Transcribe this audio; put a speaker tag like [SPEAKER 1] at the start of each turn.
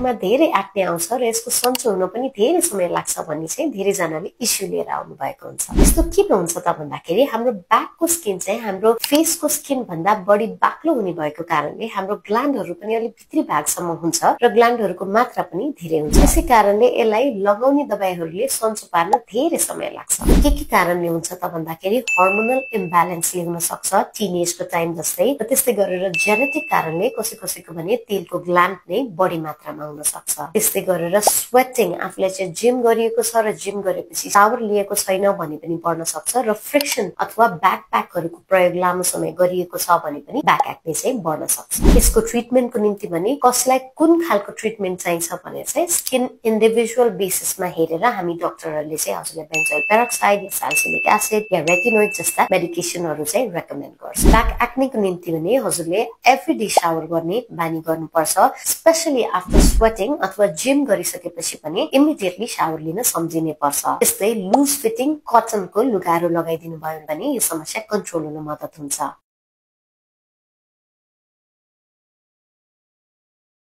[SPEAKER 1] ब्याकमा धेरै एक्ने आउँछ र यसको सन्चो हुन पनि धेरै समय लाग्छ भन्ने चाहिँ धेरै जनाले इस्यु लिएर आउनु भएको हुन्छ। यस्तो किन हुन्छ त भन्दाखेरि हाम्रो ब्याकको स्किन चाहिँ हाम्रो फेसको स्किन भन्दा बढी बाक्लो हुने भएको कारणले हाम्रो ग्ल्यान्डहरु पनि अलि भित्री भागसम्म हुन्छ र ग्ल्यान्डहरुको मात्रा पनि धेरै हुन्छ। त्यसै कारणले यसलाई लगाउने दबाईहरुले सन्चो पार्न धेरै समय लाग्छ। के कारणले हुन्छ त भन्दाखेरि हार्मोनल इम्ब्यालेन्सले हुन सक्छ, टिनेजको टाइम जस्तै, र त्यस्तै गरेर जेनेटिक कारणले कसैको भने तेलको ग्ल्यान्ड नै बढी मात्रामा हुन सक्छ। त्यस्तै गरेर स्वेटिङ, आफूले चाहिँ जिम गरिएको छ र जिम गरेपछि शावर लिएको छैन भने पनि बढ्न सक्छ र फ्रिक्सन अथवा ब्याकप्याकहरुको प्रयोग लामो समय गरिएको छ भने पनि ब्याक एक्ने चाहिँ बढ्न सक्छ। यसको ट्रिटमेन्टको निम्ति भने कसलाई कुन खालको ट्रिटमेन्ट चाहिन्छ भने चाहिँ स्किन इन्डिभिजुअल बेसिसमा हेरेर हामी डाक्टरहरुले चाहिँ हजुरलाई बेन्जोइल पेरोक्साइड या सालिसिलिक एसिड या रेटिनोइड जस्ता मेडिकेसनहरु चाहिँ रेकमेन्ड गर्छ। ब्याक एक्नेको निम्ति भने हजुरले एभ्रीडे शावर गर्ने बानी गर्नुपर्छ, स्पेशली आफ्टर स्वेटिङ अथवा जिम गरिसकेपछि पनि इमिडिएटली शावर लिन सम्झिने पर्छ। त्यस्तै लुज फिटिङ कटनको लुगाहरू लगाइदिनु भयो भने यो समस्या कन्ट्रोल हुन मद्दत हुन्छ।